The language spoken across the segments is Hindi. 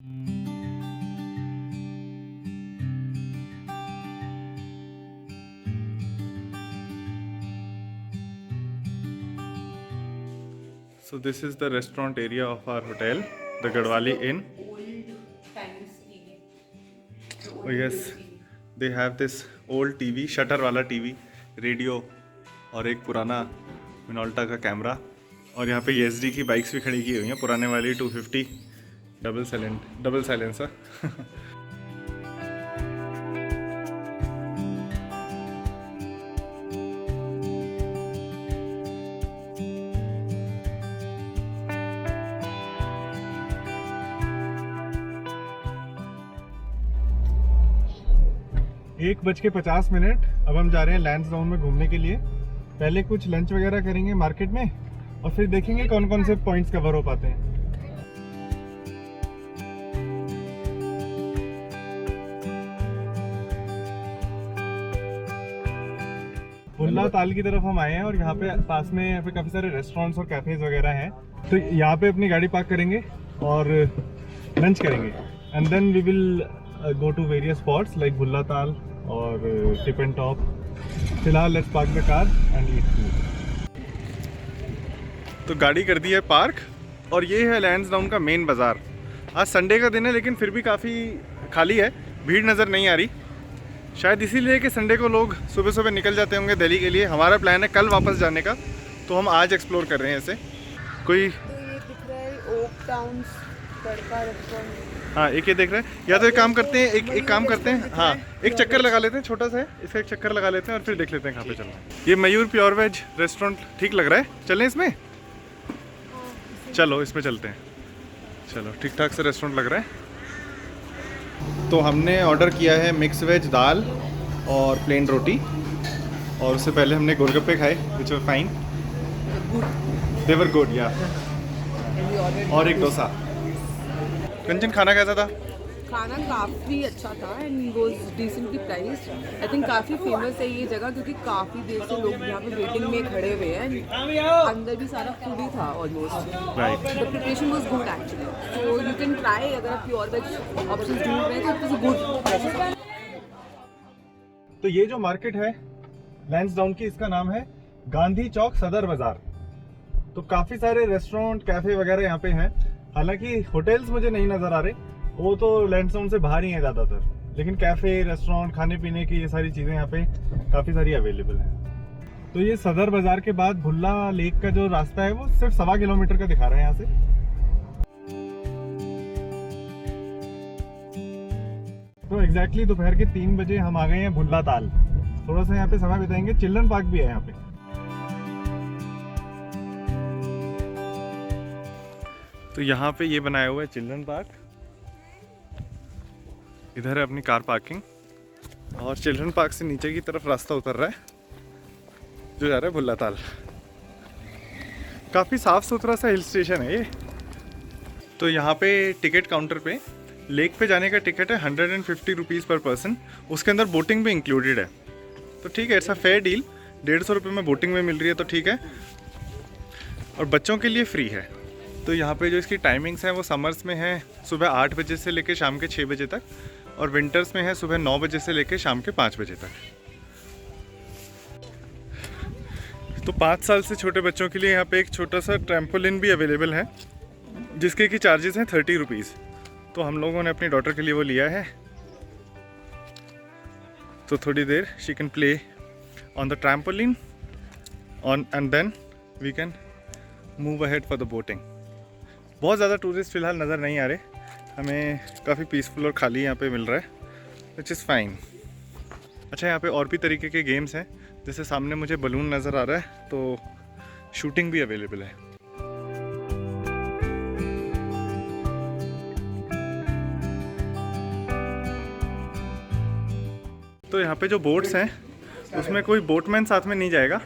So this is the restaurant area of our hotel, the Gadwali Inn. Oh yes, they have this old TV, shutter वाला TV, रेडियो और एक पुराना मिनोल्टा का कैमरा। और यहाँ पे ESD की बाइक्स भी खड़ी की हुई हैं, पुराने वाली 250 डबल साइलेंसर। एक बज के 50 मिनट। अब हम जा रहे हैं लैंसडाउन में घूमने के लिए। पहले कुछ लंच वगैरह करेंगे मार्केट में और फिर देखेंगे कौन कौन से पॉइंट्स कवर हो पाते हैं। भुल्ला ताल की तरफ हम आए हैं और यहाँ पे पास में यहाँ पे काफी सारे रेस्टोरेंट्स और कैफेज वगैरह हैं। तो यहाँ पे अपनी गाड़ी पार्क करेंगे और लंच करेंगे and then we will go to various spots like Bhulla Tal और टिप एंड टॉप। फिलहाल let's park the car and eat food. तो गाड़ी कर दी है पार्क और ये है लैंसडाउन का मेन बाज़ार। आज संडे का दिन है लेकिन फिर भी काफ़ी खाली है, भीड़ नज़र नहीं आ रही। शायद इसीलिए कि संडे को लोग सुबह सुबह निकल जाते होंगे दिल्ली के लिए। हमारा प्लान है कल वापस जाने का, तो हम आज एक्सप्लोर कर रहे हैं इसे। कोई तो ये दिख रहा है ओक टाउन तड़का रेस्टोरेंट। हाँ, एक ये देख रहे हैं। या तो एक काम करते हैं, एक काम करते हैं, हाँ एक चक्कर लगा लेते हैं, छोटा सा है, इसका एक चक्कर लगा लेते हैं और फिर देख लेते हैं कहाँ पे चलना है। ये मयूर प्योर वेज रेस्टोरेंट ठीक लग रहा है, चलें इसमें? चलो इसमें चलते हैं। चलो ठीक ठाक से रेस्टोरेंट लग रहा है। तो हमने ऑर्डर किया है मिक्स वेज दाल और प्लेन रोटी, और उससे पहले हमने गोलगप्पे खाए विच were fine, they were good या, और एक डोसा। कंचन खाना कैसा था? खाना काफ़ी अच्छा था and was decently priced. I think काफ़ी फेमस है ये जगह क्योंकि काफ़ी देर से लोग यहाँ पे वेटिंग में खड़े हुए हैं। अंदर भी सारा फूड ही था almost. Right, the preparation was good actually, so you can try. अगर आप प्योर वेज ऑप्शंस ढूंढ रहे हैं तो इट वाज गुड। तो ये जो मार्केट है लैंसडाउन की, इसका नाम है गांधी चौक सदर बाजार। तो काफी सारे रेस्टोरेंट कैफे वगैरह यहाँ पे हैं। हालांकि होटल्स मुझे नहीं नजर आ रहे, वो तो लैंसडाउन से बाहर ही है ज्यादातर, लेकिन कैफे रेस्टोरेंट खाने पीने की ये सारी चीजें यहाँ पे काफी सारी अवेलेबल हैं। तो ये सदर बाजार के बाद भुल्ला लेक का जो रास्ता है वो सिर्फ 1.25 किलोमीटर का दिखा रहा है यहाँ से। तो एग्जैक्टली दोपहर के 3 बजे हम आ गए हैं भुल्ला ताल। थोड़ा सा यहाँ पे समय बिताएंगे। चिल्ड्रन पार्क भी है यहाँ पे। तो यहाँ पे ये बनाया हुआ है चिल्ड्रन पार्क। इधर है अपनी कार पार्किंग और चिल्ड्रन पार्क से नीचे की तरफ रास्ता उतर रहा है जो जा रहा है भुल्ला ताल। काफ़ी साफ सुथरा सा हिल स्टेशन है ये। तो यहाँ पे टिकट काउंटर पे लेक पे जाने का टिकट है 150 रुपीज़ पर पर्सन। उसके अंदर बोटिंग भी इंक्लूडेड है, तो ठीक है, इट्स अ फेयर डील। 150 रुपये में बोटिंग में मिल रही है तो ठीक है, और बच्चों के लिए फ्री है। तो यहाँ पे जो इसकी टाइमिंग्स हैं वो समर्स में है सुबह 8 बजे से लेकर शाम के 6 बजे तक, और विंटर्स में है सुबह 9 बजे से लेकर शाम के 5 बजे तक। तो 5 साल से छोटे बच्चों के लिए यहाँ पे एक छोटा सा ट्रैम्पोलिन भी अवेलेबल है जिसके की चार्जेस हैं 30 रुपीज़। तो हम लोगों ने अपनी डॉटर के लिए वो लिया है, तो थोड़ी देर she can play on the trampoline on and then we can move ahead for the boating. बहुत ज़्यादा टूरिस्ट फिलहाल नज़र नहीं आ रहे, हमें काफ़ी पीसफुल और खाली यहाँ पे मिल रहा है, विच इज़ फाइन। अच्छा, यहाँ पे और भी तरीके के गेम्स हैं, जैसे सामने मुझे बलून नज़र आ रहा है, तो शूटिंग भी अवेलेबल है। तो यहाँ पे जो बोट्स हैं उसमें कोई बोटमैन साथ में नहीं जाएगा,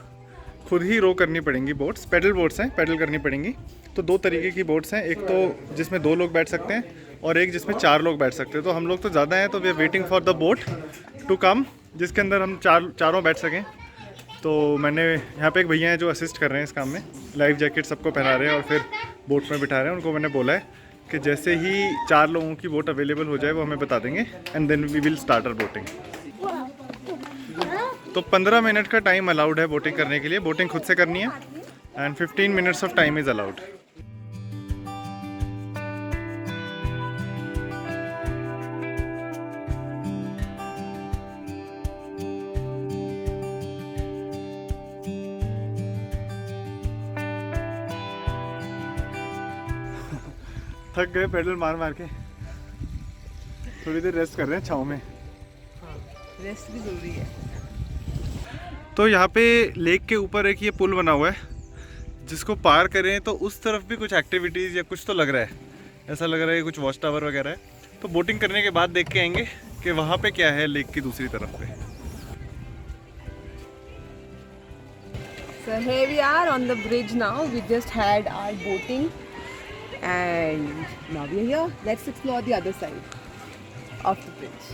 खुद ही रो करनी पड़ेंगी बोट्स। पैडल बोट्स हैं, पैडल करनी पड़ेंगी। तो 2 तरीके की बोट्स हैं, एक तो जिसमें 2 लोग बैठ सकते हैं और एक जिसमें 4 लोग बैठ सकते हैं। तो हम लोग तो ज़्यादा हैं, तो we are waiting for the boat to come जिसके अंदर हम चारों बैठ सकें। तो मैंने यहाँ पे एक भैया हैं जो असिस्ट कर रहे हैं इस काम में, लाइफ जैकेट सबको पहना रहे हैं और फिर बोट में बिठा रहे हैं। उनको मैंने बोला है कि जैसे ही 4 लोगों की बोट अवेलेबल हो जाए वो हमें बता देंगे and then we will start our boating. तो 15 मिनट का टाइम अलाउड है बोटिंग करने के लिए, बोटिंग खुद से करनी है and 15 minutes of time is allowed. थक गए पेडल मार मार के, थोड़ी देर रेस्ट कर रहे हैं छाँव में। रेस्ट भी जरूरी है। तो यहाँ पे लेक के ऊपर एक ये पुल बना हुआ है, जिसको पार करें तो उस तरफ भी कुछ एक्टिविटीज़ या कुछ तो लग रहा है, ऐसा लग रहा है कुछ वॉच टावर वगैरह है। तो बोटिंग करने के बाद देख के आएंगे कि वहाँ पे क्या है लेक की दूसरी तरफ पे। So here we are on the bridge now. We just had our boating and now we are here. Let's explore the other side of the bridge.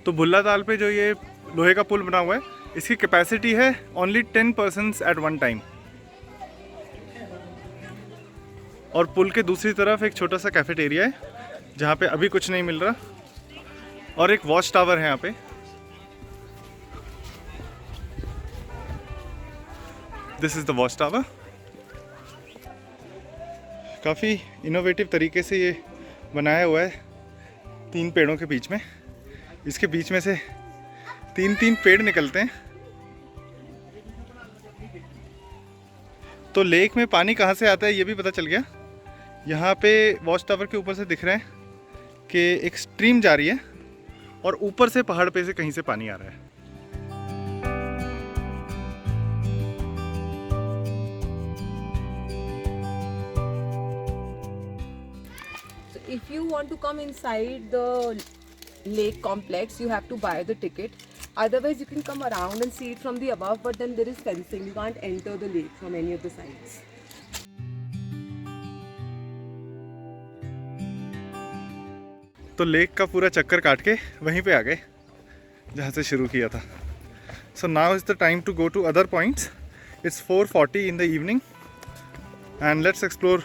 तो भुल्ला ताल पे जो ये लोहे का पुल बना हुआ है, इसकी कैपेसिटी है only 10 persons at one time. और पुल के दूसरी तरफ एक छोटा सा कैफेटेरिया है जहाँ पे अभी कुछ नहीं मिल रहा, और एक वॉच टावर है यहाँ पे। This is the watch tower. काफ़ी इनोवेटिव तरीके से ये बनाया हुआ है 3 पेड़ों के बीच में। इसके बीच में से 3 पेड़ निकलते हैं। तो लेक में पानी कहाँ से आता है ये भी पता चल गया। यहाँ पे वॉच टावर के ऊपर से दिख रहा है कि एक स्ट्रीम जा रही है और ऊपर से पहाड़ पे से कहीं से पानी आ रहा है। If you want to come inside the lake complex, you have to buy the ticket. Otherwise, you can come around and see it from the above, but then there is fencing. You can't enter the lake from any of the sides. तो लेक का पूरा चक्कर काट के वहीं पे आ गए जहाँ से शुरू किया था। So now is the time to go to other points. It's 4:40 in the evening and let's explore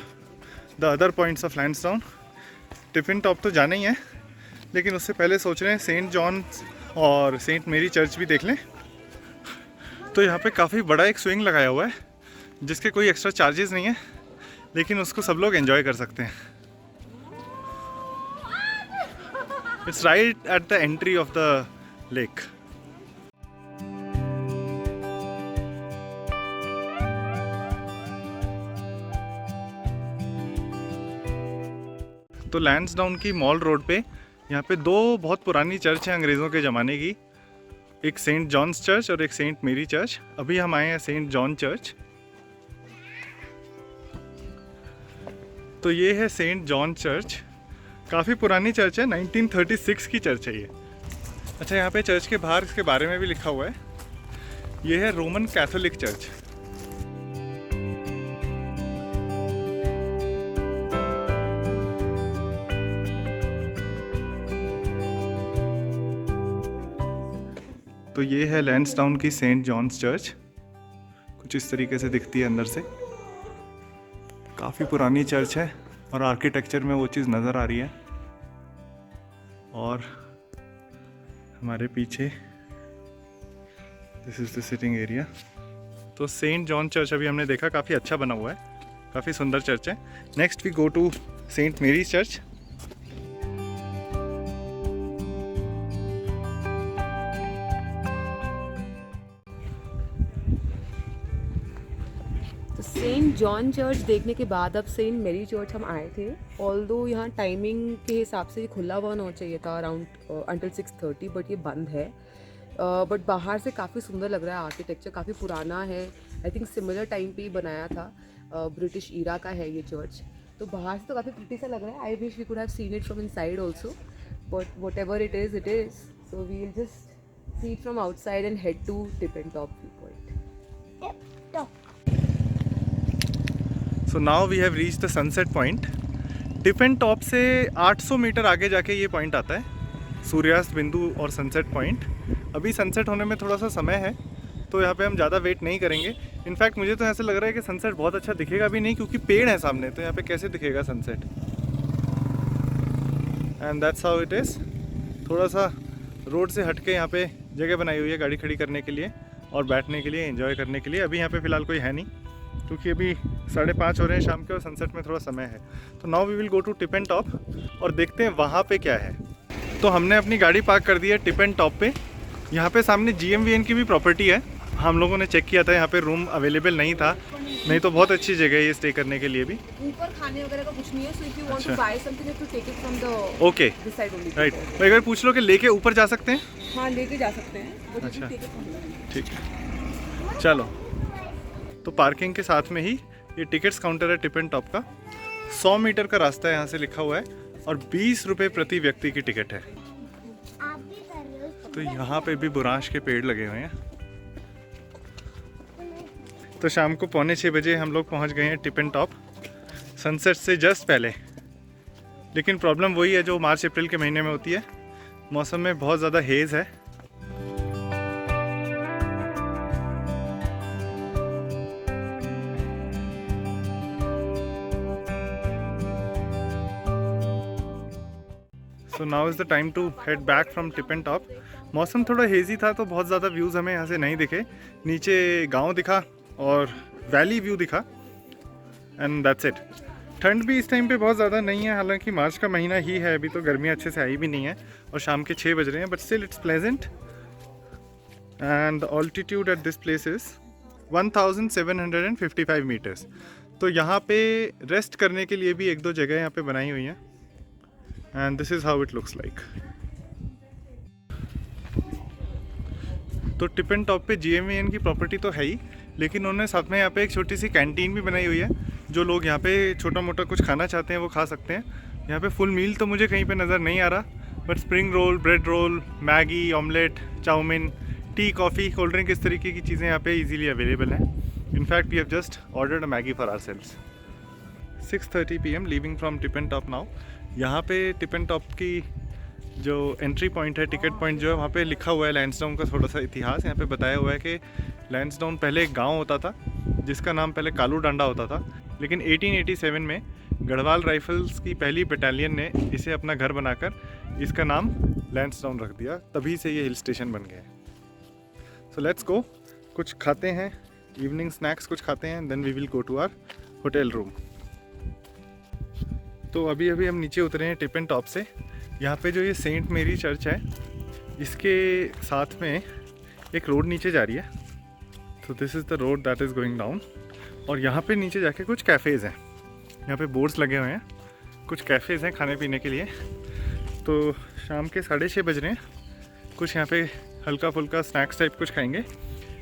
the other points of Lansdowne. Tiffin top तो जाना ही है, लेकिन उससे पहले सोच रहे हैं सेंट जॉन और सेंट मेरी चर्च भी देख लें। तो यहाँ पे काफ़ी बड़ा एक स्विंग लगाया हुआ है जिसके कोई एक्स्ट्रा चार्जेस नहीं है, लेकिन उसको सब लोग एंजॉय कर सकते हैं। It's right at the entry of the lake. तो लैंसडाउन की मॉल रोड पे यहाँ पे 2 बहुत पुरानी चर्च हैं अंग्रेज़ों के ज़माने की, एक सेंट जॉन्स चर्च और एक सेंट मेरी चर्च। अभी हम आए हैं सेंट जॉन चर्च। तो ये है सेंट जॉन चर्च, काफ़ी पुरानी चर्च है, 1936 की चर्च है ये। अच्छा, यहाँ पे चर्च के बाहर इसके बारे में भी लिखा हुआ है, ये है रोमन कैथोलिक चर्च। तो ये है लैंसडाउन की सेंट जॉन्स चर्च, कुछ इस तरीके से दिखती है अंदर से। काफ़ी पुरानी चर्च है और आर्किटेक्चर में वो चीज़ नज़र आ रही है। और हमारे पीछे this is the sitting area. तो सेंट जॉन चर्च अभी हमने देखा, काफ़ी अच्छा बना हुआ है, काफ़ी सुंदर चर्च है। Next we go to saint Mary church. Saint John church देखने के बाद अब सेंट मेरी चर्च हम आए थे। ऑल्दो यहाँ टाइमिंग के हिसाब से खुला हुआ होना चाहिए था अराउंड अंटिल 6:30, बट ये बंद है। बट बाहर से काफ़ी सुंदर लग रहा है, आर्किटेक्चर काफ़ी पुराना है। आई थिंक सिमिलर टाइम पे ही बनाया था, ब्रिटिश ईरा का है ये चर्च। तो बाहर से तो काफ़ी प्रिटी सा लग रहा है। I wish we could have seen it from inside also, but whatever it is so we will just see it from outside and head to Tiffin Top view point. So now we have reach the sunset point. Tiffin Top से 800 मीटर आगे जाके ये पॉइंट आता है, सूर्यास्त बिंदु और सनसेट पॉइंट। अभी सनसेट होने में थोड़ा सा समय है, तो यहाँ पे हम ज़्यादा वेट नहीं करेंगे। इनफैक्ट मुझे तो ऐसा लग रहा है कि सनसेट बहुत अच्छा दिखेगा भी नहीं, क्योंकि पेड़ है सामने, तो यहाँ पे कैसे दिखेगा sunset. And that's how it is. थोड़ा सा रोड से हट के यहाँ पे जगह बनाई हुई है गाड़ी खड़ी करने के लिए और बैठने के लिए, एंजॉय करने के लिए। अभी यहाँ पे फ़िलहाल कोई है नहीं, क्योंकि अभी 5:30 हो रहे हैं शाम के और सनसेट में थोड़ा समय है। तो now we will go to tip and Top और देखते हैं वहाँ पे क्या है। तो हमने अपनी गाड़ी पार्क कर दी है टिप एंड टॉप पे। यहाँ पे सामने GMVN की भी प्रॉपर्टी है। हम लोगों ने चेक किया था, यहाँ पे रूम अवेलेबल नहीं था, नहीं तो बहुत अच्छी जगह है ये स्टे करने के लिए भी। ऊपर खाने वगैरह का कुछ नहीं है, so if you want to buy something you have to take it from the okay this side only. Right. तो अगर पूछ लो कि लेके ऊपर जा सकते हैं? हाँ लेके जा सकते हैं, but you अच्छा। can take it from there. ठीक है, चलो। तो पार्किंग के साथ में ही ये टिकट्स काउंटर है टिप एंड टॉप का। 100 मीटर का रास्ता है यहाँ से लिखा हुआ है और 20 रुपये प्रति व्यक्ति की टिकट है। तो यहाँ पे भी बुरांश के पेड़ लगे हुए हैं। तो शाम को 5:45 बजे हम लोग पहुँच गए हैं टिप एंड टॉप, सनसेट से जस्ट पहले। लेकिन प्रॉब्लम वही है जो मार्च अप्रैल के महीने में होती है, मौसम में बहुत ज़्यादा हेज़ है। So now is the time to head back from tip and Top. मौसम थोड़ा हेज़ी था तो बहुत ज़्यादा व्यूज़ हमें यहाँ से नहीं दिखे। नीचे गांव दिखा और वैली व्यू दिखा, एंड दैट्स इट। ठंड भी इस टाइम पे बहुत ज़्यादा नहीं है, हालांकि मार्च का महीना ही है, अभी तो गर्मियाँ अच्छे से आई भी नहीं है और शाम के 6 बज रहे हैं, but still it's pleasant. And altitude at this place is 1755 meters. तो यहाँ पे रेस्ट करने के लिए भी 1-2 जगह यहाँ पे बनाई हुई हैं, and this is how it looks like. तो टिप एंड टॉप पे GMVN की प्रॉपर्टी तो है ही, लेकिन उन्होंने साथ में यहाँ पे एक छोटी सी कैंटीन भी बनाई हुई है। जो लोग यहाँ पे छोटा मोटा कुछ खाना चाहते हैं वो खा सकते हैं। यहाँ पे फुल मील तो मुझे कहीं पे नज़र नहीं आ रहा, but spring roll, bread roll, Maggi, omelette, chow mein, tea, coffee, cold drink, इस तरीके की चीज़ें यहाँ पे इजीली अवेलेबल हैं। In fact we have just ordered a Maggi for ourselves. 6:30 PM leaving from tip and Top now. यहाँ पे टिप एंड टॉप की जो एंट्री पॉइंट है, टिकट पॉइंट जो है, वहाँ पे लिखा हुआ है लैंसडाउन का थोड़ा सा इतिहास। यहाँ पे बताया हुआ है कि लैंसडाउन पहले एक गांव होता था जिसका नाम पहले कालू डांडा होता था, लेकिन 1887 में गढ़वाल राइफल्स की पहली बटालियन ने इसे अपना घर बनाकर इसका नाम लैंसडाउन रख दिया, तभी से ये हिल स्टेशन बन गया है। सो लेट्स गो, कुछ खाते हैं, इवनिंग स्नैक्स कुछ खाते हैं, then we will go to our hotel room. तो अभी हम नीचे उतरे हैं टिप एंड टॉप से। यहाँ पे जो ये सेंट मेरी चर्च है, इसके साथ में एक रोड नीचे जा रही है। तो this is the road that is going down. और यहाँ पे नीचे जाके कुछ कैफ़ेज़ हैं, यहाँ पे बोर्ड्स लगे हुए हैं, कुछ कैफ़ेज़ हैं खाने पीने के लिए। तो शाम के 6:30 बज रहे हैं, कुछ यहाँ पे हल्का फुल्का स्नैक्स टाइप कुछ खाएंगे,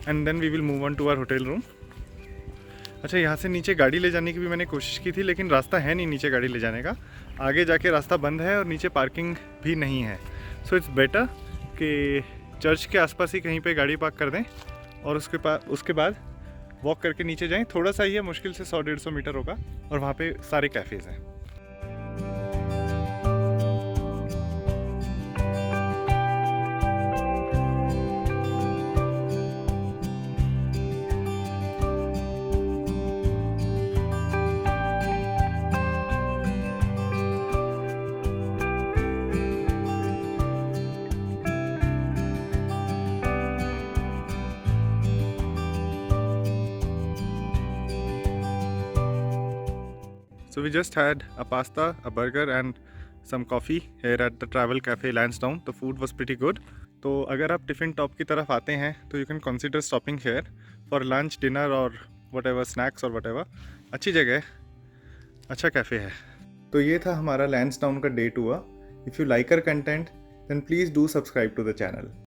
and then we will move on to our hotel room. अच्छा, यहाँ से नीचे गाड़ी ले जाने की भी मैंने कोशिश की थी, लेकिन रास्ता है नहीं नीचे गाड़ी ले जाने का। आगे जाके रास्ता बंद है और नीचे पार्किंग भी नहीं है। सो इट्स बेटर कि चर्च के आसपास ही कहीं पे गाड़ी पार्क कर दें और उसके बाद वॉक करके नीचे जाएं। थोड़ा सा ही है, मुश्किल से 100-150 मीटर होगा, और वहाँ पे सारे कैफ़ेज़ हैं। So we just had a pasta, a burger and some coffee here at the Travel Cafe Lansdowne. The food was pretty good. तो अगर आप टिफ़िन टॉप की तरफ आते हैं तो you can consider stopping here for lunch, dinner or whatever snacks or whatever. अच्छी जगह है, अच्छा कैफ़े है। तो ये था हमारा लैंसडाउन का day tour. If you like our content then please do subscribe to the channel.